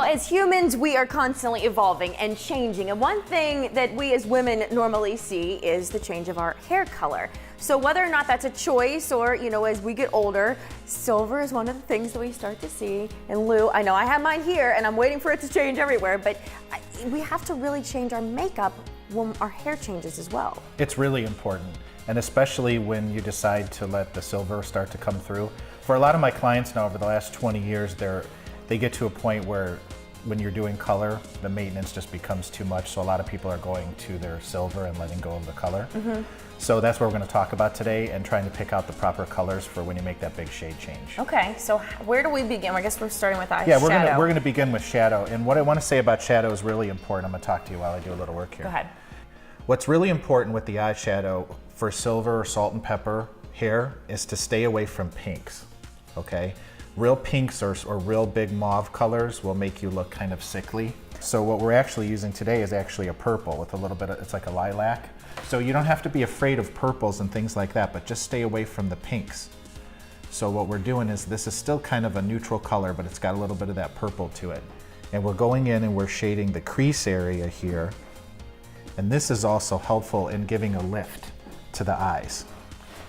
as humans, we are constantly evolving and changing. And one thing that we as women normally see is the change of our hair color. So whether or not that's a choice or, as we get older, silver is one of the things that we start to see. And Lou, I know I have mine here and I'm waiting for it to change everywhere, but we have to really change our makeup when our hair changes as well. It's really important. And especially when you decide to let the silver start to come through. For a lot of my clients now over the last 20 years, they get to a point where when you're doing color, the maintenance just becomes too much. So a lot of people are going to their silver and letting go of the color. So that's what we're going to talk about today and trying to pick out the proper colors for when you make that big shade change. Okay, so where do we begin? I guess we're starting with eyeshadow. Yeah, we're going to begin with shadow. And what I want to say about shadow is really important. I'm going to talk to you while I do a little work here. Go ahead. What's really important with the eyeshadow for silver or salt and pepper hair is to stay away from pinks, okay? Real pinks or real big mauve colors will make you look kind of sickly. So what we're actually using today is actually a purple with a little bit of, it's like a lilac. So you don't have to be afraid of purples and things like that, but just stay away from the pinks. So what we're doing is, this is still kind of a neutral color, but it's got a little bit of that purple to it. And we're going in and we're shading the crease area here. And this is also helpful in giving a lift to the eyes.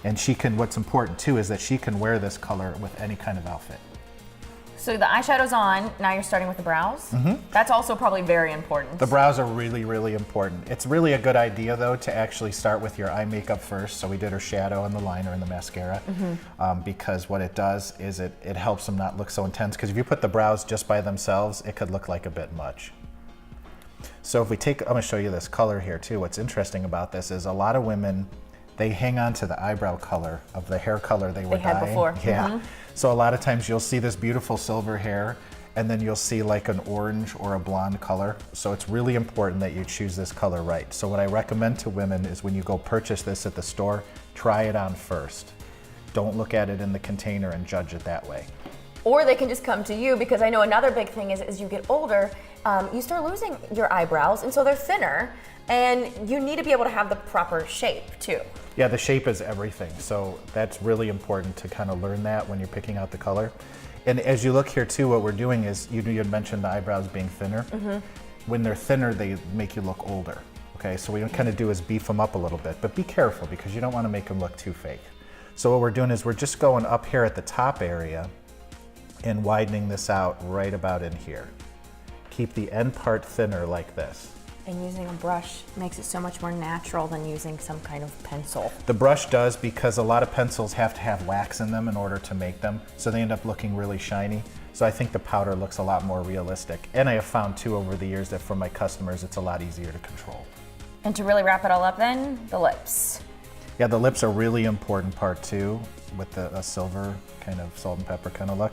And what's important too is that she can wear this color with any kind of outfit. So the eyeshadow's on, now you're starting with the brows? That's also probably very important. The brows are really, really important. It's really a good idea though to actually start with your eye makeup first. So we did her shadow and the liner and the mascara because what it does is it helps them not look so intense, because if you put the brows just by themselves, it could look like a bit much. So if we take, I'm gonna show you this color here too. What's interesting about this is a lot of women, they hang on to the eyebrow color of the hair color they were had dyeing. before. Yeah. So a lot of times you'll see this beautiful silver hair and then you'll see like an orange or a blonde color. So it's really important that you choose this color right. So what I recommend to women is when you go purchase this at the store, try it on first. Don't look at it in the container and judge it that way. Or they can just come to you, because I know another big thing is as you get older, you start losing your eyebrows, and so they're thinner, and you need to be able to have the proper shape too. Yeah, the shape is everything. So that's really important to kind of learn that when you're picking out the color. And as you look here too, what we're doing is, you had mentioned the eyebrows being thinner. When they're thinner, they make you look older. Okay, so what we kind of do is beef them up a little bit, but be careful because you don't want to make them look too fake. So what we're doing is we're just going up here at the top area and widening this out right about in here. Keep the end part thinner like this. And using a brush makes it so much more natural than using some kind of pencil. The brush does, because a lot of pencils have to have wax in them in order to make them, so they end up looking really shiny. So I think the powder looks a lot more realistic. And I have found too over the years that for my customers, it's a lot easier to control. And to really wrap it all up then, the lips. Yeah, the lips are a really important part too, with a silver kind of salt and pepper kind of look.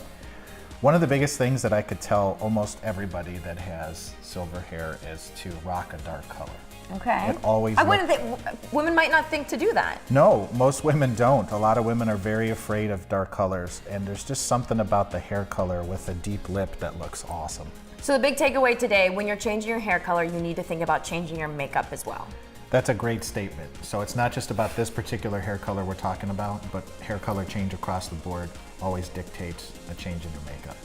One of the biggest things that I could tell almost everybody that has silver hair is to rock a dark color. Okay. It always wouldn't think, women might not think to do that. No, most women don't. A lot of women are very afraid of dark colors, and there's just something about the hair color with a deep lip that looks awesome. So the big takeaway today, when you're changing your hair color, you need to think about changing your makeup as well. That's a great statement. So it's not just about this particular hair color we're talking about, but hair color change across the board always dictates a change in your makeup.